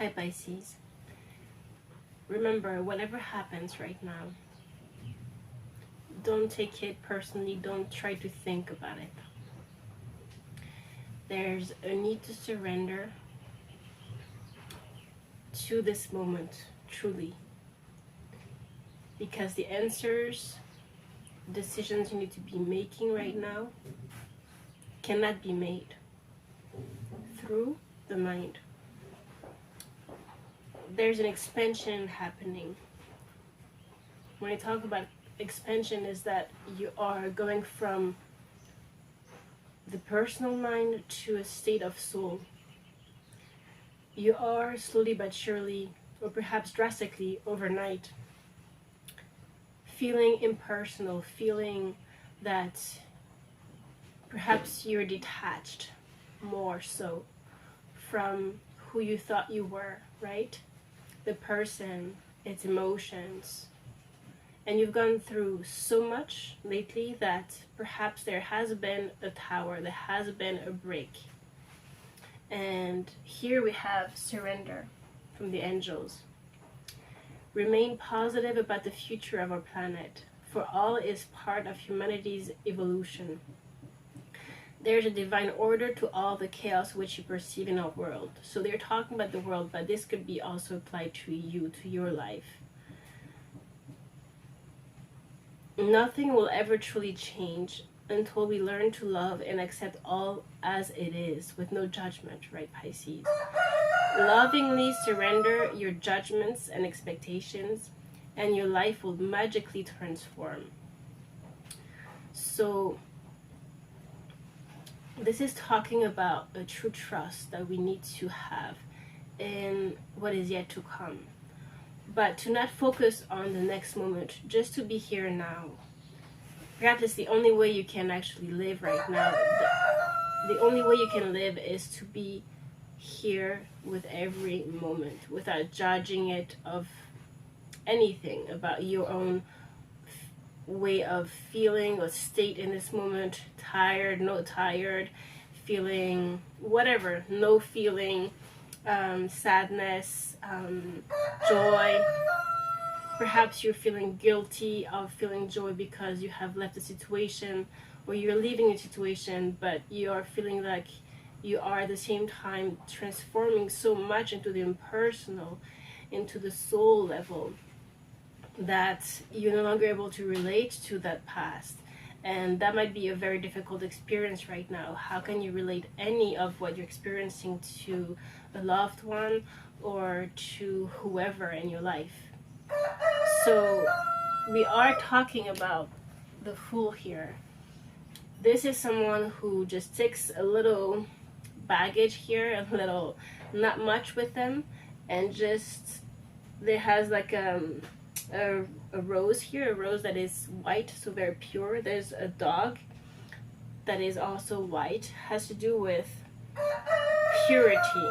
Hi Pisces. Remember, whatever happens right now, don't take it personally, don't try to think about it. There's a need to surrender to this moment, truly. Because the answers, decisions you need to be making right now cannot be made through the mind. There's an expansion happening. When I talk about expansion, is that you are going from the personal mind to a state of soul. You are slowly but surely, or perhaps drastically overnight, feeling impersonal, feeling that perhaps you're detached more so from who you thought you were, right? The person, its emotions. And you've gone through so much lately that perhaps there has been a tower, there has been a break. And here we have surrender from the angels. Remain positive about the future of our planet, for all is part of humanity's evolution. There's a divine order to all the chaos which you perceive in our world. So they're talking about the world, but this could be also applied to you, to your life. Nothing will ever truly change until we learn to love and accept all as it is, with no judgment, right, Pisces? Lovingly surrender your judgments and expectations, and your life will magically transform. So this is talking about a true trust that we need to have in what is yet to come. But to not focus on the next moment, just to be here now. Perhaps it's the only way you can actually live right now. The only way you can live is to be here with every moment, without judging it of anything about your own way of feeling or state in this moment. Tired, no tired, feeling whatever, no feeling, sadness, joy. Perhaps you're feeling guilty of feeling joy because you have left a situation, or you're leaving a situation, but you are feeling like you are at the same time transforming so much into the impersonal, into the soul level, that you're no longer able to relate to that past. And that might be a very difficult experience right now. How can you relate any of what you're experiencing to a loved one or to whoever in your life? So we are talking about the Fool here. This is someone who just takes a little baggage here, a little, not much with them, and just, there has like a rose here, a rose that is white, so very pure. There's a dog that is also white, has to do with purity,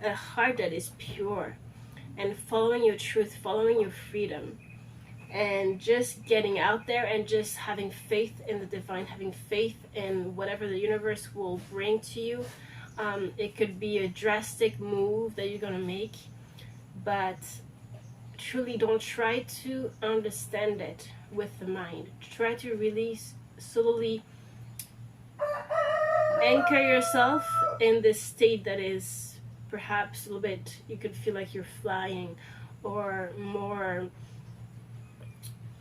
a heart that is pure, and following your truth, following your freedom, and just getting out there and just having faith in the divine, having faith in whatever the universe will bring to you. It could be a drastic move that you're gonna make, but truly don't try to understand it with the mind. Try to really slowly anchor yourself in this state that is perhaps a little bit, you could feel like you're flying, or more.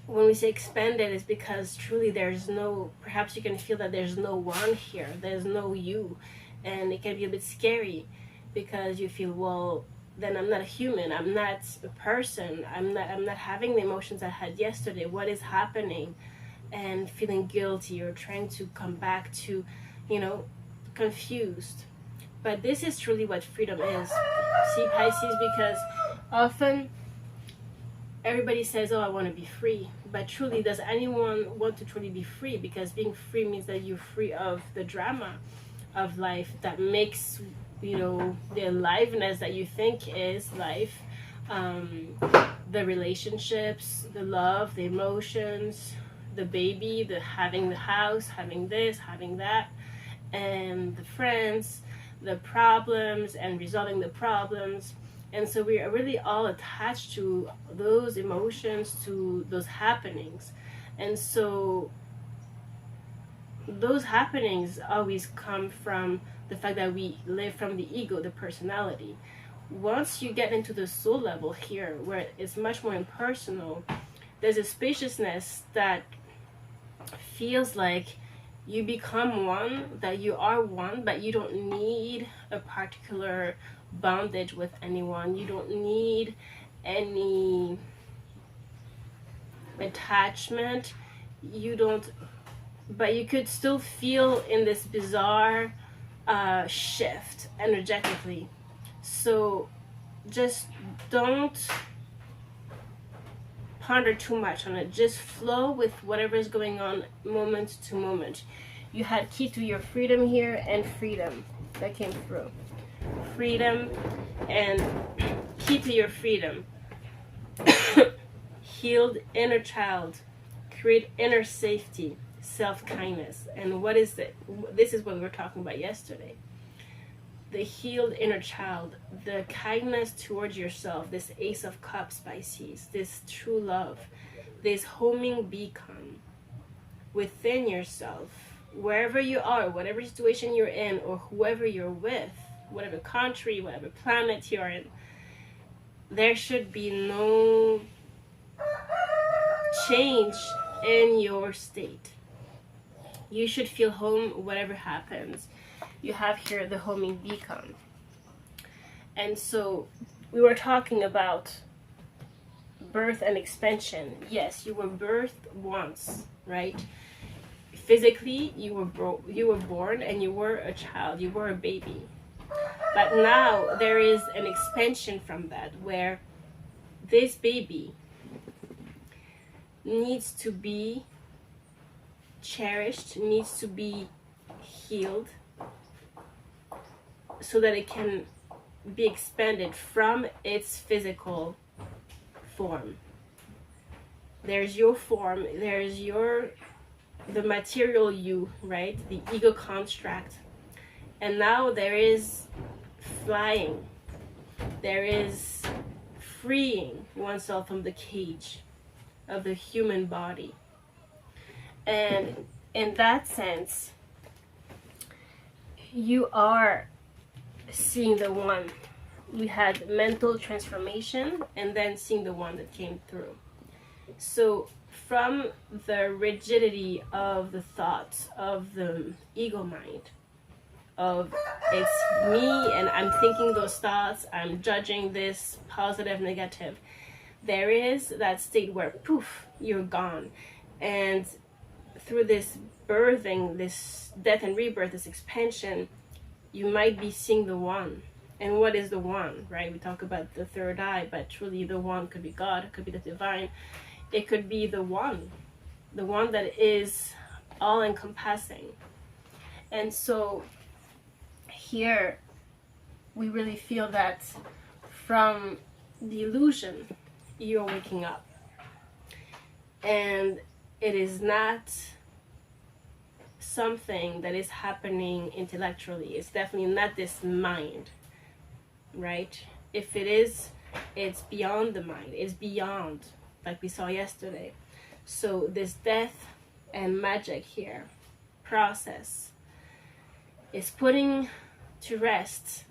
When we say expanded, is because truly there's no, perhaps you can feel that there's no one here, there's no you, and it can be a bit scary because you feel, well, then I'm not a human, I'm not a person, I'm not having the emotions I had yesterday, what is happening? And feeling guilty or trying to come back to, confused. But this is truly what freedom is. See, Pisces, because often everybody says, oh, I want to be free. But truly, does anyone want to truly be free? Because being free means that you're free of the drama of life that makes, the aliveness that you think is life. The relationships, the love, the emotions, the baby, the having the house, having this, having that, and the friends, the problems and resolving the problems. And so we are really all attached to those emotions, to those happenings. And so those happenings always come from the fact that we live from the ego, the personality. Once you get into the soul level here, where it's much more impersonal, there's a spaciousness that feels like you become one, that you are one, but you don't need a particular bondage with anyone. You don't need any attachment. You don't, but you could still feel in this bizarre shift energetically. So just don't ponder too much on it. Just flow with whatever is going on moment to moment. You had key to your freedom here, and freedom that came through. Freedom and key to your freedom. Healed inner child. Create inner safety. Self-kindness. And what is it? This is what we were talking about yesterday. The healed inner child, the kindness towards yourself, this Ace of Cups, Pisces, this true love, this homing beacon within yourself, wherever you are, whatever situation you're in, or whoever you're with, whatever country, whatever planet you're in, there should be no change in your state. You should feel home whatever happens. You have here the homing beacon. And so we were talking about birth and expansion. Yes, you were birthed once, right? Physically, you were born and you were a child, you were a baby. But now there is an expansion from that, where this baby needs to be cherished, needs to be healed, so that it can be expanded from its physical form. There's your form, there's the material you, right? The ego construct. And now there is flying. There is freeing oneself from the cage of the human body. And in that sense, you are seeing the one. We had mental transformation and then seeing the one that came through. So from the rigidity of the thoughts of the ego mind, of it's me and I'm thinking those thoughts, I'm judging this, positive, negative, there is that state where poof, you're gone. And through this birthing, this death and rebirth, this expansion, you might be seeing the one. And what is the one, right? We talk about the third eye, but truly the one could be God, it could be the divine, it could be the one that is all encompassing. And so here we really feel that from the illusion, you're waking up. And it is not something that is happening intellectually. It's definitely not this mind, right? If it is, it's beyond the mind. It's beyond, like we saw yesterday. So this death and magic here process is putting to rest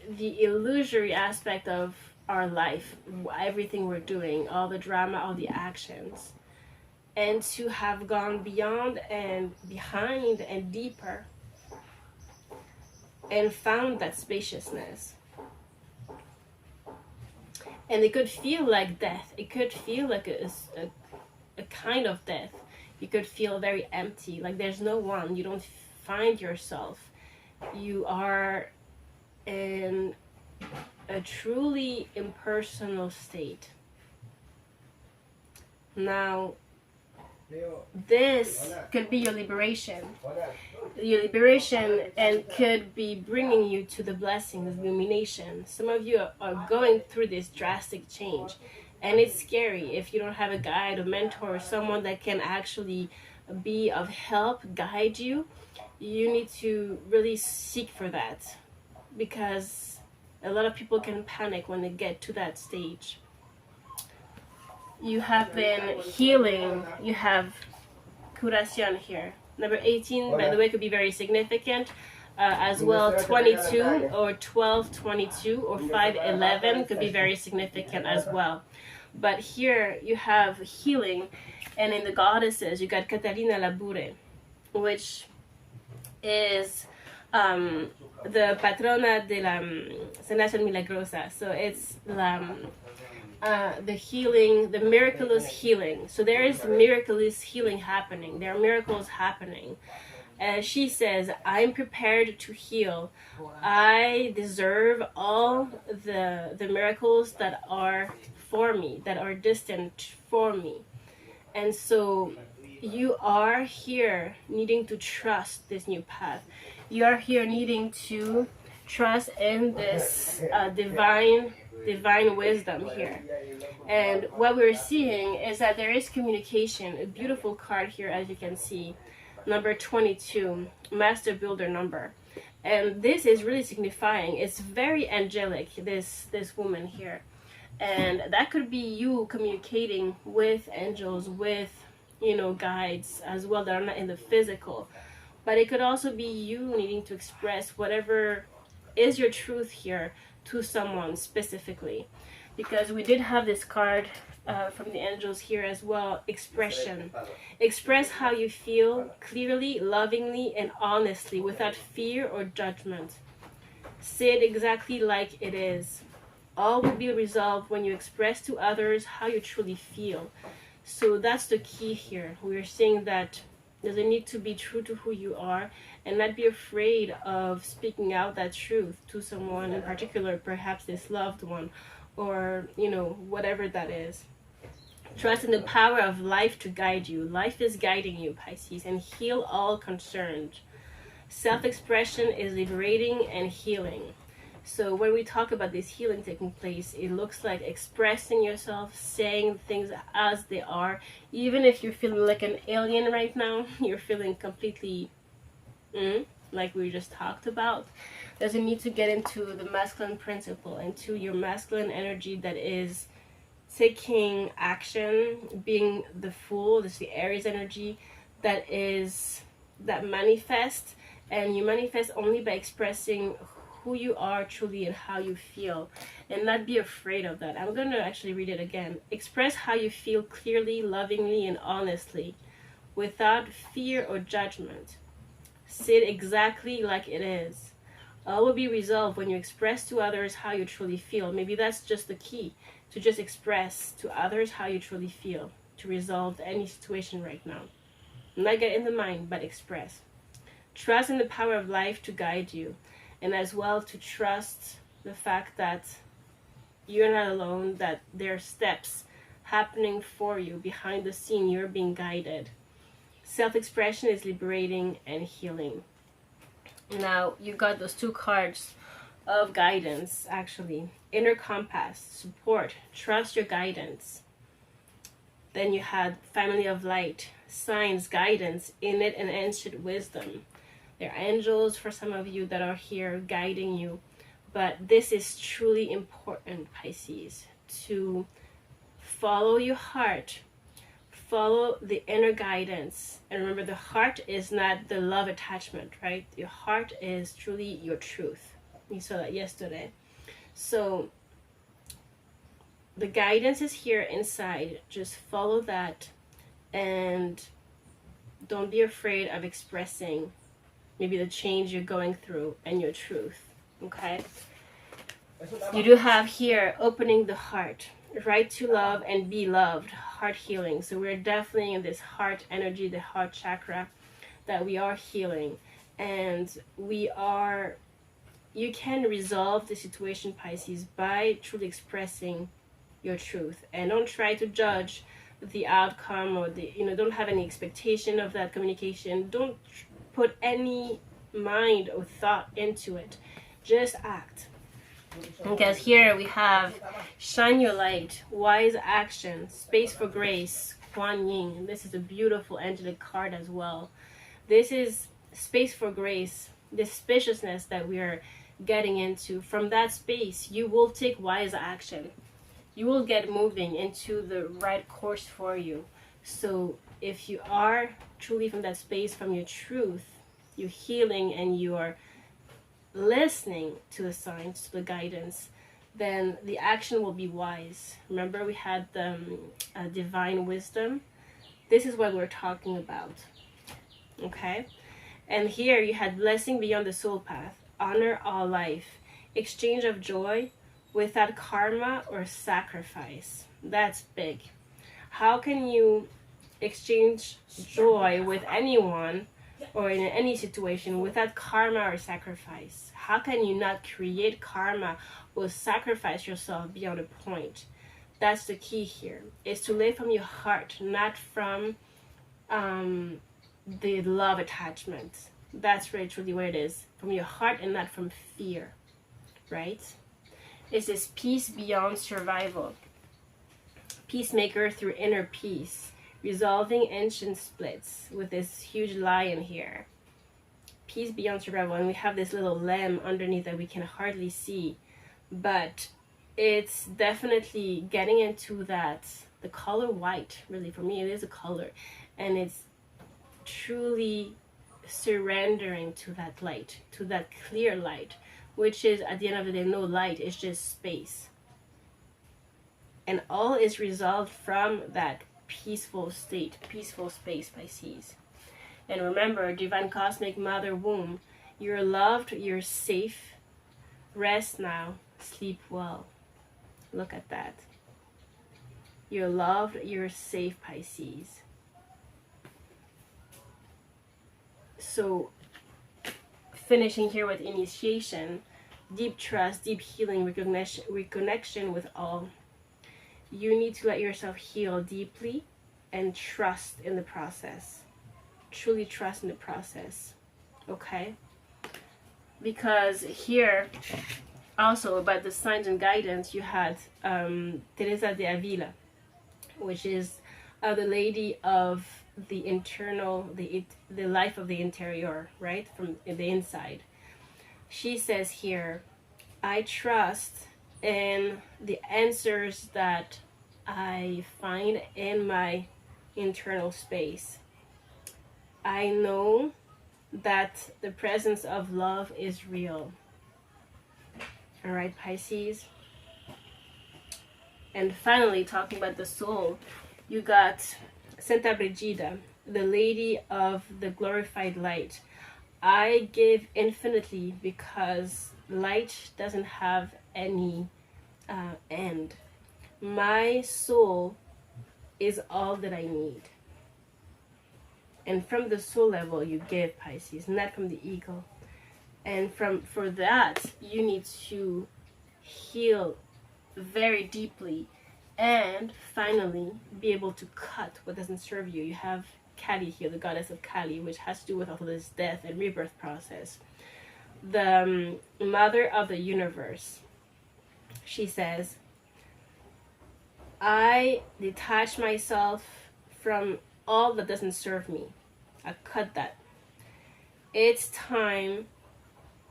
the illusory aspect of our life, everything we're doing, all the drama, all the actions, and to have gone beyond and behind and deeper and found that spaciousness. And it could feel like death. It could feel like a kind of death. You could feel very empty, like there's no one. You don't find yourself. You are in a truly impersonal state. Now, this could be your liberation. Your liberation, and could be bringing you to the blessing of illumination. Some of you are going through this drastic change, and it's scary if you don't have a guide, a mentor, someone that can actually be of help, guide you. you need to really seek for that, because a lot of people can panic when they get to that stage. You have been healing. You have curación here. Number 18, by the way, could be very significant. As well, 22 or 1222 or 511 could be very significant as well. But here you have healing, and in the goddesses you got Catarina Labure, which is the patrona de la Sanación Milagrosa. So it's the healing, the miraculous healing. So there is miraculous healing happening. There are miracles happening. As she says, I'm prepared to heal. I deserve all the miracles that are for me, that are distant for me. And so you are here needing to trust this new path. You are here needing to trust in this divine wisdom here. And what we're seeing is that there is communication. A beautiful card here, as you can see. Number 22, Master Builder number. And this is really signifying, it's very angelic, this woman here. And that could be you communicating with angels, with, you know, guides as well that are not in the physical. But it could also be you needing to express whatever is your truth here to someone specifically. Because we did have this card from the angels here as well, expression. Express how you feel clearly, lovingly, and honestly, without fear or judgment. Say it exactly like it is. All will be resolved when you express to others how you truly feel. So that's the key here. We're saying that there's a need to be true to who you are and not be afraid of speaking out that truth to someone in particular, perhaps this loved one, or, you know, whatever that is. Trust in the power of life to guide you. Life is guiding you, Pisces, and heal all concerned. Self-expression is liberating and healing. So when we talk about this healing taking place, it looks like expressing yourself, saying things as they are. Even if you're feeling like an alien right now, you're feeling completely like we just talked about. There's a need to get into the masculine principle, into your masculine energy that is taking action, being the Fool. This is the Aries energy that manifests, and you manifest only by expressing who you are truly and how you feel, and not be afraid of that. I'm going to actually read it again. Express how you feel clearly, lovingly, and honestly, without fear or judgment. Say it exactly like it is. All will be resolved when you express to others how you truly feel. Maybe that's just the key, to just express to others how you truly feel, to resolve any situation right now. Not get in the mind, but express. Trust in the power of life to guide you, and as well to trust the fact that you're not alone, that there are steps happening for you behind the scene. You're being guided. Self-expression is liberating and healing. Now, you got those two cards of guidance, actually. Inner compass, support, trust your guidance. Then you had family of light, signs, guidance, innate and ancient wisdom. There are angels for some of you that are here guiding you. But this is truly important, Pisces, to follow your heart. Follow the inner guidance. And remember, the heart is not the love attachment, right? Your heart is truly your truth. We saw that yesterday. So the guidance is here inside. Just follow that, and don't be afraid of expressing maybe the change you're going through and your truth. Okay? You do have here opening the heart, right to love and be loved, heart healing. So we're definitely in this heart energy, the heart chakra, that we are healing. And you can resolve the situation, Pisces, by truly expressing your truth. And don't try to judge the outcome, or don't have any expectation of that communication. Don't put any mind or thought into it. Just act. Because here we have shine your light, wise action, space for grace, Kuan Yin. This is a beautiful angelic card as well. This is space for grace, this spaciousness that we are getting into, from that space, you will take wise action. You will get moving into the right course for you. So if you are truly from that space, from your truth, your healing, and you are listening to the signs, to the guidance, then the action will be wise. Remember, we had the divine wisdom. This is what we're talking about. Okay? And here you had blessing beyond the soul path, honor all life, exchange of joy without karma or sacrifice. That's big. How can you exchange joy with anyone or in any situation without karma or sacrifice? How can you not create karma or sacrifice yourself beyond a point? That's the key here, is to live from your heart, not from the love attachment. That's really truly what it is, from your heart and not from fear, right? It's this peace beyond survival. Peacemaker through inner peace, resolving ancient splits, with this huge lion here. Peace beyond survival, and we have this little lamb underneath that we can hardly see, but it's definitely getting into that, the color white, really, for me it is a color, and it's truly surrendering to that light, to that clear light, which is at the end of the day no light, it's just space, and all is resolved from that peaceful state, peaceful space, Pisces. And remember, divine cosmic mother womb, you're loved, you're safe, rest now, sleep well. Look at that. You're loved, you're safe, Pisces. So finishing here with initiation, deep trust, deep healing, reconnection with all. You need to let yourself heal deeply and trust in the process. Truly trust in the process. Okay? Because here, also about the signs and guidance, you had Teresa de Avila, which is the lady of the internal, the life of the interior, right? From the inside. She says here, I trust in the answers that I find in my internal space. I know that the presence of love is real. All right, Pisces. And finally, talking about the soul, you got Santa Brigida, the lady of the glorified light. I give infinitely because light doesn't have any end. My soul is all that I need. And from the soul level you give, Pisces, not from the ego. And for that you need to heal very deeply, and finally be able to cut what doesn't serve you. You have Kali here, the goddess of Kali, which has to do with all this death and rebirth process. The mother of the universe. She says, I detach myself from all that doesn't serve me. I cut that. It's time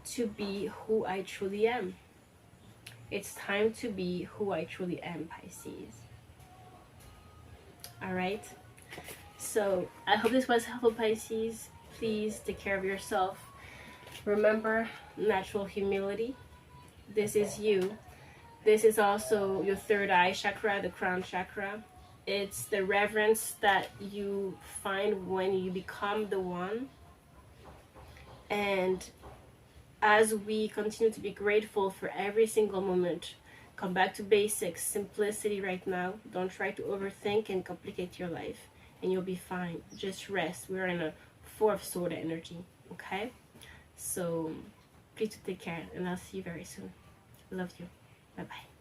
to be who I truly am. It's time to be who I truly am, Pisces. Alright? So, I hope this was helpful, Pisces. Please take care of yourself. Remember, natural humility. This is you. This is also your third eye chakra, the crown chakra. It's the reverence that you find when you become the one. And as we continue to be grateful for every single moment, come back to basics, simplicity right now. Don't try to overthink and complicate your life, and you'll be fine. Just rest. We're in a Four of Sword energy, okay? So please take care, and I'll see you very soon. Love you. Bye-bye.